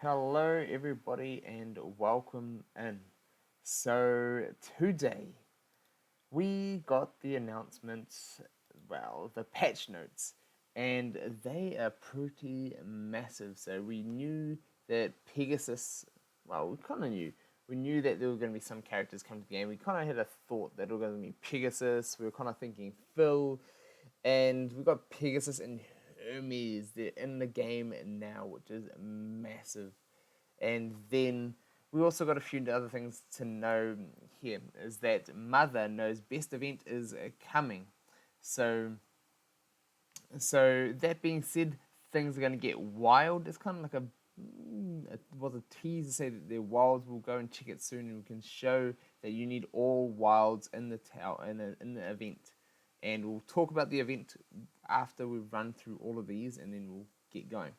Hello, everybody, and welcome in. So, today we got the announcements, the patch notes, and they are pretty massive. So, we knew that Pegasus, we kind of knew. We knew that there were going to be some characters come to the game. We kind of had a thought that it was going to be Pegasus. We were kind of thinking Phil, and we got Pegasus and Hermes. They're in the game now, which is massive. And then we also got a few other things to know here. Is that Mother knows best event is coming. So, so that being said, things are going to get wild. It's kind of like it was a tease to say that they're wilds. We'll go and check it soon, and we can show that you need all wilds in the in the event. And we'll talk about the event after we've run through all of these, and then we'll get going.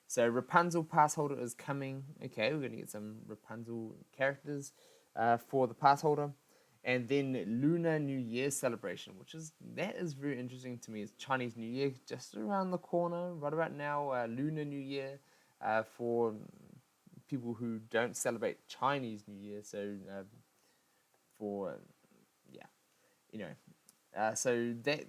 So Rapunzel pass holder is coming. Okay, we're going to get some Rapunzel characters for the pass holder. And then Lunar New Year celebration, that is very interesting to me. It's Chinese New Year just around the corner, right about now. Lunar New Year for people who don't celebrate Chinese New Year. So for yeah, you know, so that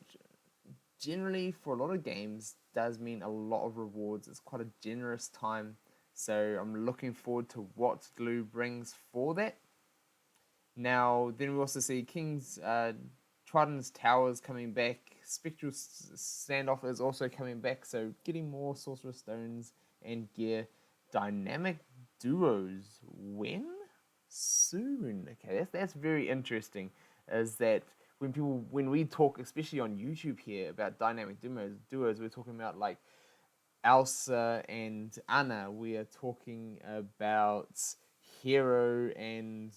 generally for a lot of games does mean a lot of rewards. It's quite a generous time, so I'm looking forward to what Glue brings for that. Now, then we also see King's Trident's Towers coming back. Spectral Standoff is also coming back, so getting more Sorcerer Stones and gear. Dynamic Duos, when? Soon. Okay, that's very interesting, is that when we talk, especially on YouTube here, about dynamic duos, we're talking about like Elsa and Anna. We are talking about Hero and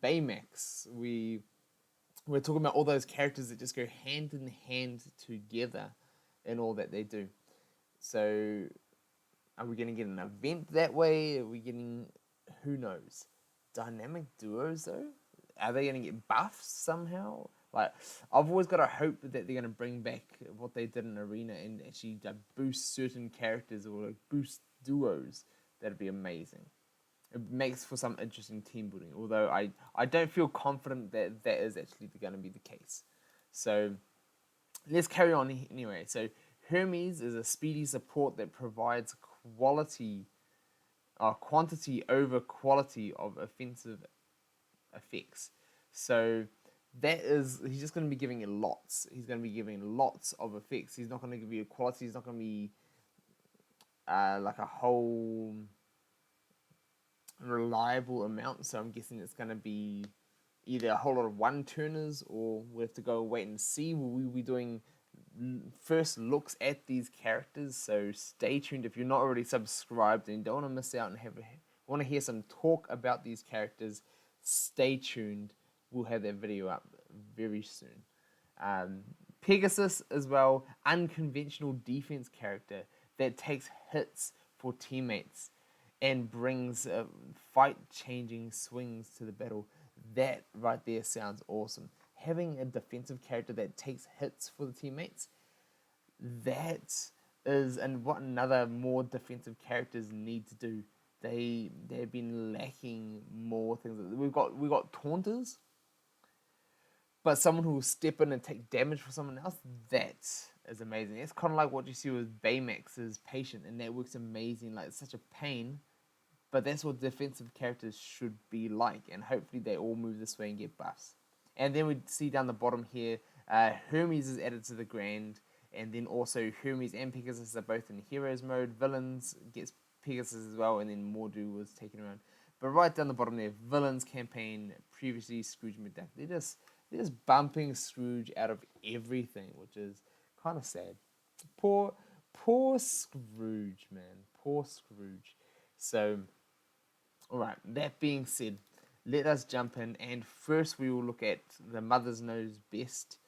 Baymax. We're talking about all those characters that just go hand in hand together in all that they do. So, are we going to get an event that way? Are we getting, who knows? Dynamic duos though? Are they going to get buffs somehow? Like, I've always got a hope that they're going to bring back what they did in Arena and actually boost certain characters or like boost duos. That'd be amazing. It makes for some interesting team building, although I don't feel confident that that is actually going to be the case. So, let's carry on anyway. So, Hermes is a speedy support that provides quantity over quality of offensive effects. So he's just going to be giving it lots. He's going to be giving lots of effects. He's not going to give you a quality. He's not going to be like a whole reliable amount. So I'm guessing it's going to be either a whole lot of one-turners, or we have to go wait and see. Will we be doing first looks at these characters? So stay tuned if you're not already subscribed and don't want to miss out and want to hear some talk about these characters. Stay tuned. We'll have that video up very soon. Pegasus as well, unconventional defense character that takes hits for teammates and brings fight-changing swings to the battle. That right there sounds awesome. Having a defensive character that takes hits for the teammates, that is, and what another more defensive characters need to do. They've been lacking more things. We've got taunters, but someone who will step in and take damage for someone else, that is amazing. It's kind of like what you see with Baymax's Patient, and that works amazing. Like, it's such a pain, but that's what defensive characters should be like, and hopefully they all move this way and get buffs. And then we see down the bottom here, Hermes is added to the Grand, and then also Hermes and Pegasus are both in Heroes mode. Villains gets Pegasus as well, and then Mordu was taken around. But right down the bottom there, Villains campaign, previously Scrooge McDuck. They're just bumping Scrooge out of everything, which is kind of sad. Poor Scrooge, man. Poor Scrooge. So, alright, that being said, let us jump in, and first we will look at the Mother's Knows Best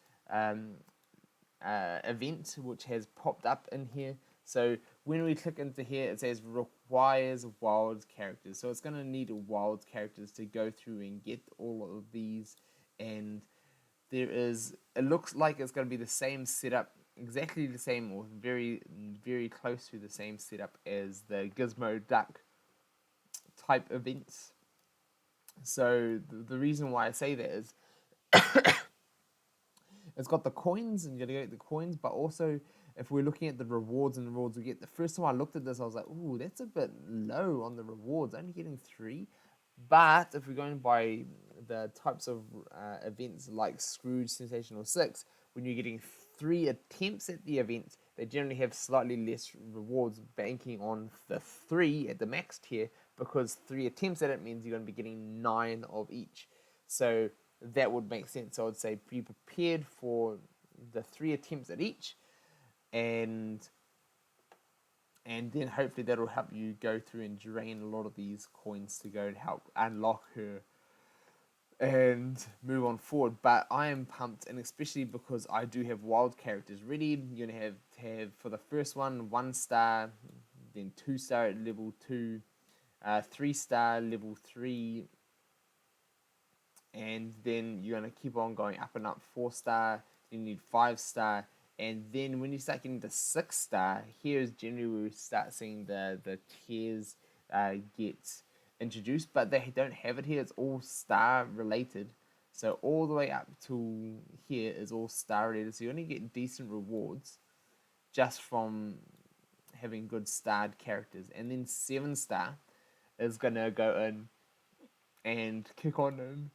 event, which has popped up in here. So when we click into here, it says requires wild characters. So it's going to need wild characters to go through and get all of these. And it looks like it's going to be the same setup exactly the same or very, very close to the same setup as the Gizmo Duck type events. So the reason why I say that is it's got the coins, and you gotta get the coins, but also if we're looking at the rewards and the rewards we get, the first time I looked at this, I was like, ooh, that's a bit low on the rewards, only getting 3. But if we're going by the types of events like Scrooge Sensational 6, when you're getting 3 attempts at the event, they generally have slightly less rewards, banking on the 3 at the max tier, because 3 attempts at it means you're going to be getting 9 of each. So that would make sense. I would say be prepared for the 3 attempts at each, and then hopefully that'll help you go through and drain a lot of these coins to go and help unlock her and move on forward. But I am pumped, and especially because I do have wild characters ready. You're going to have for the first one, 1 star, then 2 star at level 2, 3 star level 3, and then you're going to keep on going up and up. 4 star, then you need 5 star, and then when you start getting to 6 star, here's generally where we start seeing the tiers get introduced, but they don't have it here. It's all star related, so all the way up to here is all star related, so you only get decent rewards just from having good starred characters. And then 7 star is going to go in and kick on in.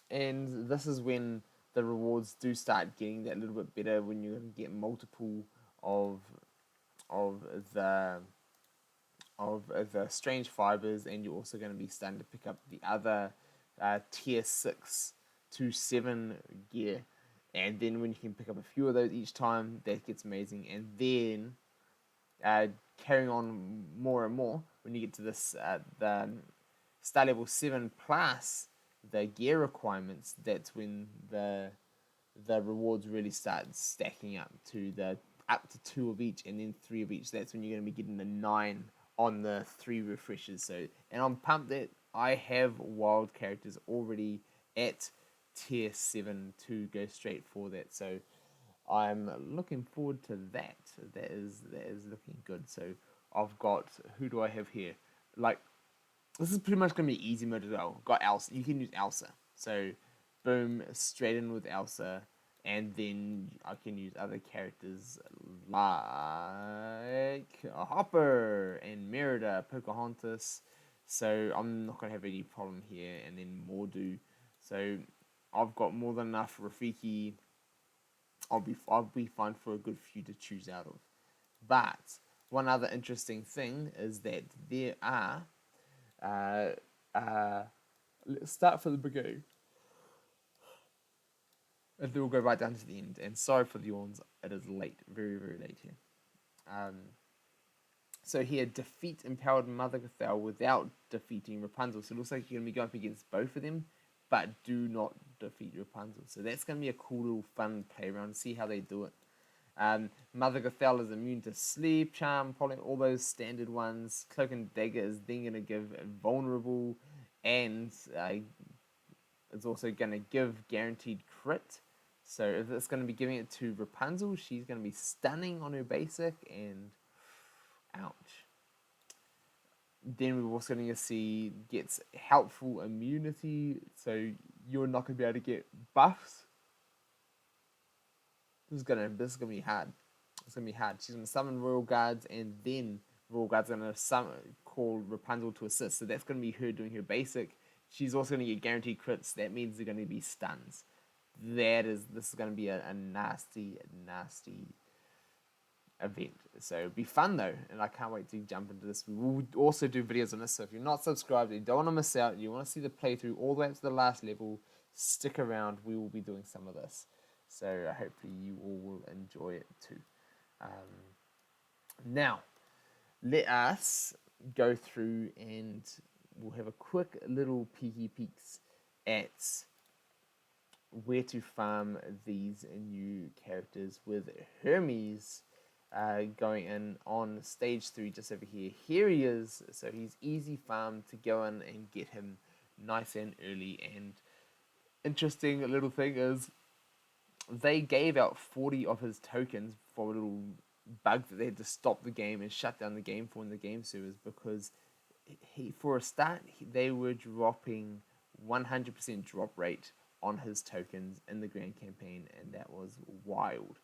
And this is when the rewards do start getting that little bit better, when you're going to get multiple of of the the strange fibers, and you're also going to be starting to pick up the other tier 6 to 7 gear. And then when you can pick up a few of those each time, that gets amazing. And then carrying on more and more, when you get to this the star level 7 plus the gear requirements, that's when the rewards really start stacking up to the up to 2 of each, and then 3 of each. That's when you're going to be getting the 9 on the 3 refreshes. So, and I'm pumped that I have wild characters already at tier 7 to go straight for that. So I'm looking forward to that. That is looking good. So I've got, who do I have here? Like, this is pretty much going to be easy mode as well. Got Elsa. You can use Elsa. So boom, straight in with Elsa. And then I can use other characters like Hopper and Merida, Pocahontas. So I'm not going to have any problem here. And then Mordu. So I've got more than enough Rafiki. I'll be fine for a good few to choose out of. But one other interesting thing is that there are let's start from the beginning, and then we'll go right down to the end. And sorry for the yawns, it is late, very, very late here. So here, defeat empowered Mother Gothel without defeating Rapunzel. So it looks like you're going to be going up against both of them, but do not defeat Rapunzel. So that's going to be a cool little fun play around, see how they do it. Mother Gothel is immune to sleep, charm, pollen, all those standard ones. Cloak and dagger is then going to give vulnerable, and it's also going to give guaranteed crit. So if it's going to be giving it to Rapunzel, she's going to be stunning on her basic, and ouch. Then we're also going to see gets helpful immunity, so you're not going to be able to get buffs. This is gonna be hard. It's gonna be hard. She's gonna summon Royal Guards, and then Royal Guards are gonna call Rapunzel to assist. So that's gonna be her doing her basic. She's also gonna get guaranteed crits. That means they're gonna be stuns. This is gonna be a nasty event. So it'll be fun though, and I can't wait to jump into this. We will also do videos on this. So if you're not subscribed, you don't want to miss out, you want to see the playthrough all the way up to the last level, stick around. We will be doing some of this. So hopefully you all will enjoy it too. Now, let us go through and we'll have a quick little peeks at where to farm these new characters, with Hermes going in on stage 3 just over here. Here he is. So he's easy farm to go in and get him nice and early. And interesting little thing is, they gave out 40 of his tokens for a little bug that they had to stop the game and shut down the game for in the game servers, because for a start, they were dropping 100% drop rate on his tokens in the grand campaign, and that was wild.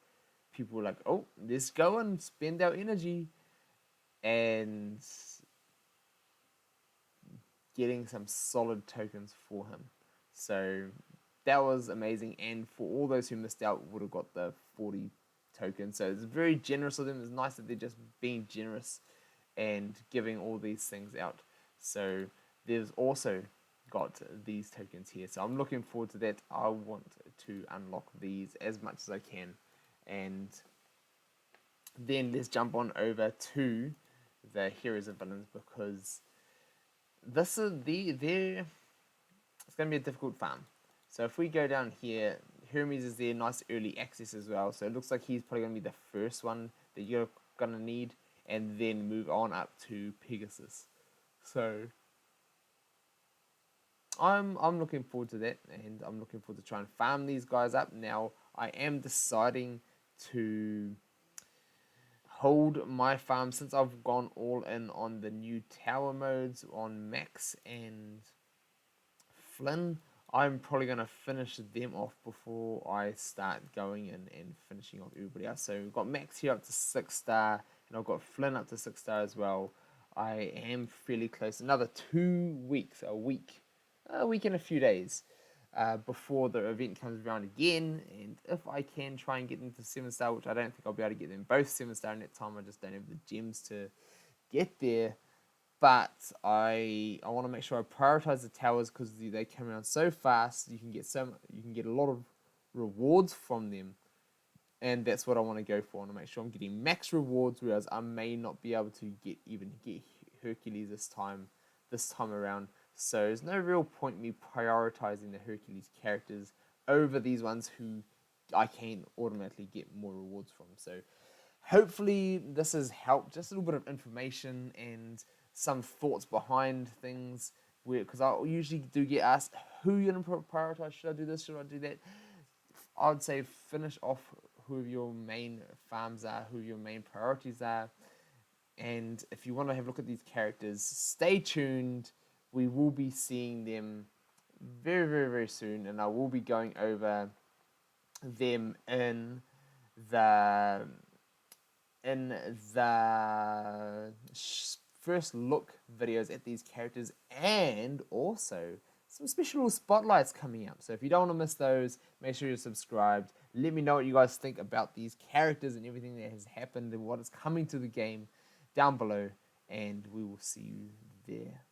People were like, oh, let's go and spend our energy, and getting some solid tokens for him. So that was amazing, and for all those who missed out, would have got the 40 tokens. So it's very generous of them. It's nice that they're just being generous and giving all these things out. So there's also got these tokens here. So I'm looking forward to that. I want to unlock these as much as I can. And then let's jump on over to the heroes and villains, because this is it's going to be a difficult farm. So if we go down here, Hermes is there, nice early access as well. So it looks like he's probably going to be the first one that you're going to need, and then move on up to Pegasus. So I'm looking forward to that, and I'm looking forward to trying to farm these guys up. Now I am deciding to hold my farm, since I've gone all in on the new tower modes on Max and Flynn. I'm probably going to finish them off before I start going in and finishing off everybody else. So we've got Max here up to 6-star, and I've got Flynn up to 6-star as well. I am fairly close. Another 2 weeks, a week and a few days before the event comes around again. And if I can try and get them to 7-star, which I don't think I'll be able to get them both 7-star in that time. I just don't have the gems to get there. But I want to make sure I prioritize the towers, because they come around so fast. You can get a lot of rewards from them, and that's what I want to go for. I want to make sure I'm getting max rewards, whereas I may not be able to get Hercules this time around. So there's no real point in me prioritizing the Hercules characters over these ones who I can automatically get more rewards from. So hopefully this has helped, just a little bit of information and some thoughts behind things, because I usually do get asked, who you going to prioritize? Should I do this? Should I do that? I would say finish off who your main farms are, who your main priorities are. And if you want to have a look at these characters, stay tuned. We will be seeing them very, very, very soon, and I will be going over them in the first look videos at these characters, and also some special spotlights coming up. So if you don't want to miss those, make sure you're subscribed. Let me know what you guys think about these characters and everything that has happened and what is coming to the game down below, and we will see you there.